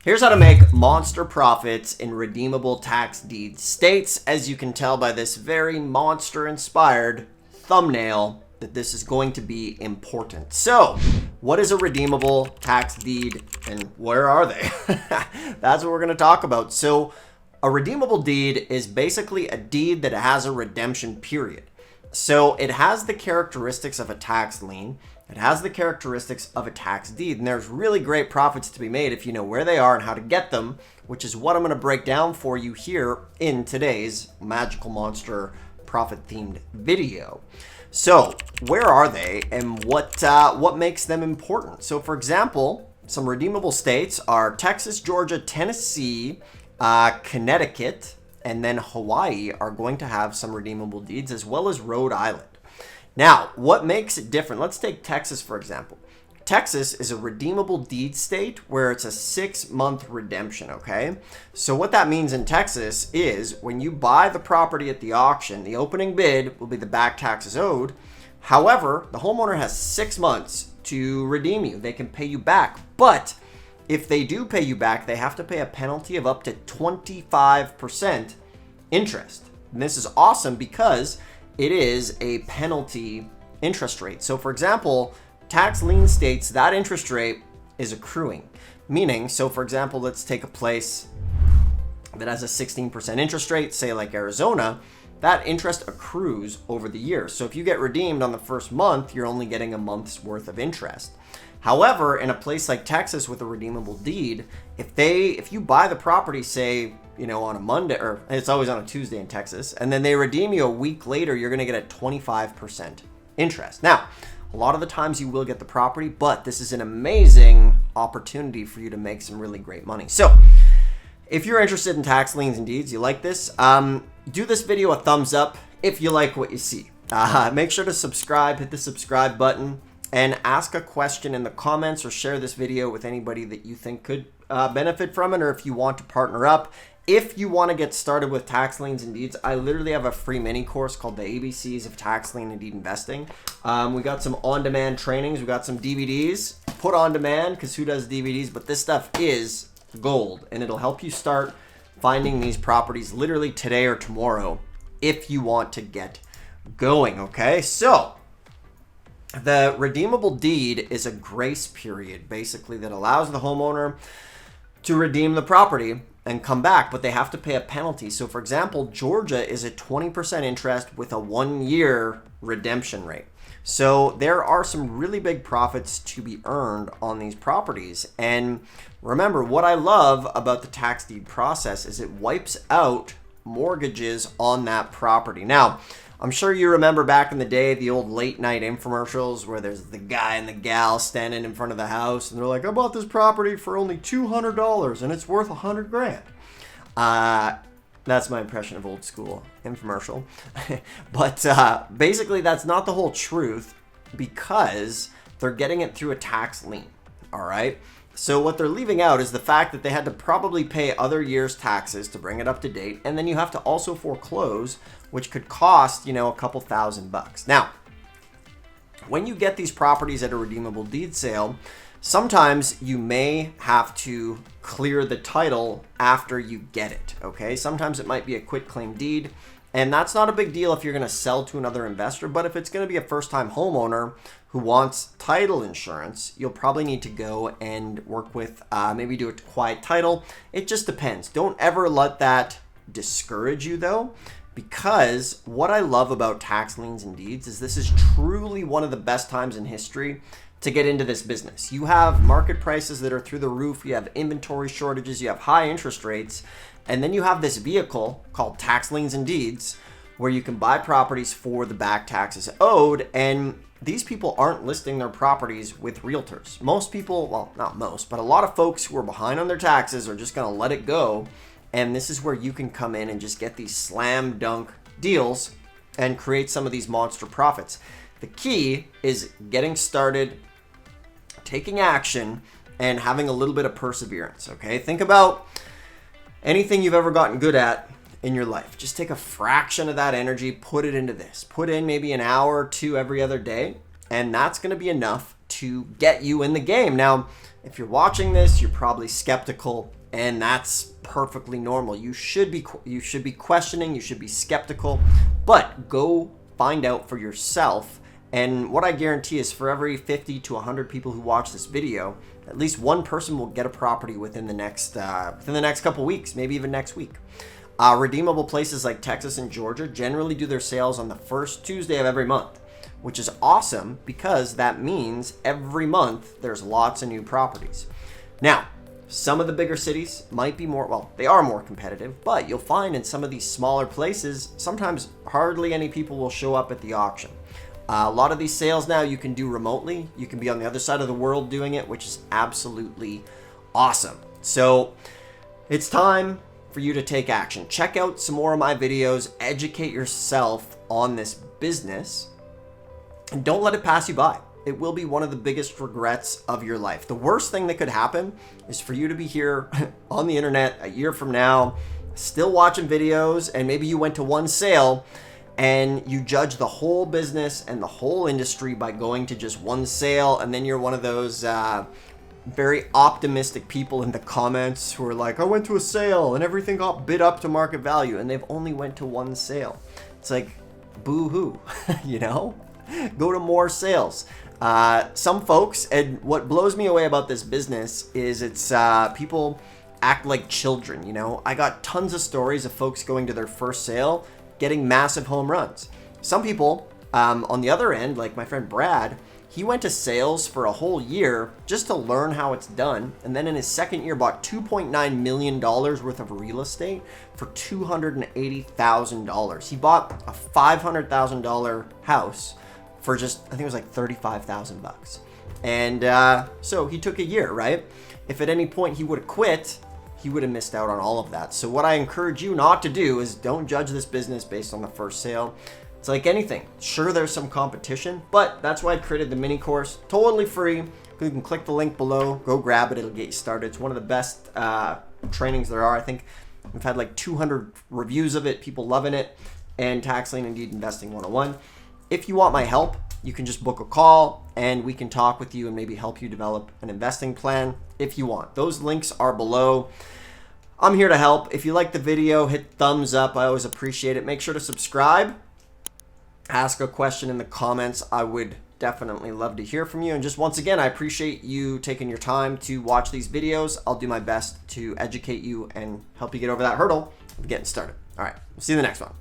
Here's how to make monster profits in redeemable tax deed states. As you can tell by this very monster-inspired thumbnail, that this is going to be important. So, what is a redeemable tax deed and where are they? That's what we're going to talk about. So, a redeemable deed is basically a deed that has a redemption period. So, it has the characteristics of a tax lien. It has the characteristics of a tax deed, and there's really great profits to be made if you know where they are and how to get them, which is what I'm going to break down for you here in today's Magical Monster profit-themed video. So, where are they and what makes them important? So, for example, some redeemable states are Texas, Georgia, Tennessee, Connecticut, and then Hawaii are going to have some redeemable deeds, as well as Rhode Island. Now, what makes it different? Let's take Texas, for example. Texas is a redeemable deed state where it's a 6-month redemption, okay? So what that means in Texas is when you buy the property at the auction, the opening bid will be the back taxes owed. However, the homeowner has 6 months to redeem you. They can pay you back. But if they do pay you back, they have to pay a penalty of up to 25% interest. And this is awesome because it is a penalty interest rate. So for example, tax lien states, that interest rate is accruing. Meaning, so for example, let's take a place that has a 16% interest rate, say like Arizona, that interest accrues over the year. So if you get redeemed on the first month, you're only getting a month's worth of interest. However, in a place like Texas with a redeemable deed, if you buy the property, say, on a Monday, or it's always on a Tuesday in Texas, and then they redeem you a week later, you're going to get a 25% interest. Now, a lot of the times you will get the property, but this is an amazing opportunity for you to make some really great money. So, if you're interested in tax liens and deeds, you like this, do this video a thumbs up if you like what you see. Make sure to subscribe, hit the subscribe button, and ask a question in the comments or share this video with anybody that you think could benefit from it, or if you want to partner up. If you want to get started with tax liens and deeds, I literally have a free mini course called the ABCs of Tax Lien and Deed Investing. We got some on-demand trainings. We got some DVDs put on demand, because who does DVDs? But this stuff is gold, and it'll help you start finding these properties literally today or tomorrow if you want to get going, okay? So, the redeemable deed is a grace period, basically, that allows the homeowner to redeem the property and come back, but they have to pay a penalty. So for example, Georgia is a 20% interest with a 1-year redemption rate. So there are some really big profits to be earned on these properties. And remember, what I love about the tax deed process is it wipes out mortgages on that property. Now, I'm sure you remember back in the day, the old late night infomercials where there's the guy and the gal standing in front of the house and they're like, I bought this property for only $200 and it's worth $100,000. That's my impression of old school infomercial. But basically that's not the whole truth, because they're getting it through a tax lien. All right. So what they're leaving out is the fact that they had to probably pay other years' taxes to bring it up to date. And then you have to also foreclose, which could cost, a couple $1,000. Now, when you get these properties at a redeemable deed sale, sometimes you may have to clear the title after you get it, okay? Sometimes it might be a quitclaim deed, and that's not a big deal if you're going to sell to another investor. But if it's going to be a first-time homeowner who wants title insurance, you'll probably need to go and work with, maybe do a quiet title. It just depends. Don't ever let that discourage you, though, because what I love about tax liens and deeds is this is truly one of the best times in history to get into this business. You have market prices that are through the roof. You have inventory shortages. You have high interest rates. And then you have this vehicle called Tax Liens and Deeds where you can buy properties for the back taxes owed. And these people aren't listing their properties with realtors. Most people, well, not most, but a lot of folks who are behind on their taxes are just going to let it go. And this is where you can come in and just get these slam dunk deals and create some of these monster profits. The key is getting started, taking action, and having a little bit of perseverance, okay? Think about anything you've ever gotten good at in your life. Just take a fraction of that energy, put it into this. Put in maybe an hour or two every other day, and that's going to be enough to get you in the game. Now, If you're watching this, you're probably skeptical, and that's perfectly normal. You should be questioning, you should be skeptical, but go find out for yourself. And what I guarantee is for every 50 to 100 people who watch this video, at least one person will get a property within the next couple weeks, maybe even next week. Redeemable places like Texas and Georgia generally do their sales on the first Tuesday of every month, which is awesome because that means every month there's lots of new properties. Now, some of the bigger cities might be they are more competitive, but you'll find in some of these smaller places, sometimes hardly any people will show up at the auction. A lot of these sales now you can do remotely. You can be on the other side of the world doing it, which is absolutely awesome. So it's time for you to take action. Check out some more of my videos, educate yourself on this business, and don't let it pass you by. It will be one of the biggest regrets of your life. The worst thing that could happen is for you to be here on the internet a year from now, still watching videos, and maybe you went to one sale and you judge the whole business and the whole industry by going to just one sale, and then you're one of those very optimistic people in the comments who are like, I went to a sale and everything got bid up to market value, and they've only went to one sale. It's like, boo-hoo, you know? Go to more sales. Some folks, and what blows me away about this business is it's people act like children, you know? I got tons of stories of folks going to their first sale getting massive home runs. Some people, on the other end, like my friend Brad, he went to sales for a whole year just to learn how it's done, and then in his second year bought $2.9 million worth of real estate for $280,000. He bought a $500,000 house for just, I think it was like $35,000. And so he took a year, right? If at any point he would have quit, he would have missed out on all of that. So what I encourage you not to do is don't judge this business based on the first sale. It's like anything. Sure, there's some competition, but that's why I created the mini course, totally free. You can click the link below, go grab it, it'll get you started. It's one of the best trainings there are. I think we've had like 200 reviews of it, people loving it, and Tax Lien and Deed Investing 101. If you want my help, you can just book a call and we can talk with you and maybe help you develop an investing plan if you want. Those links are below. I'm here to help. If you like the video, hit thumbs up. I always appreciate it. Make sure to subscribe. Ask a question in the comments. I would definitely love to hear from you. And just once again, I appreciate you taking your time to watch these videos. I'll do my best to educate you and help you get over that hurdle of getting started. All right, we'll see you in the next one.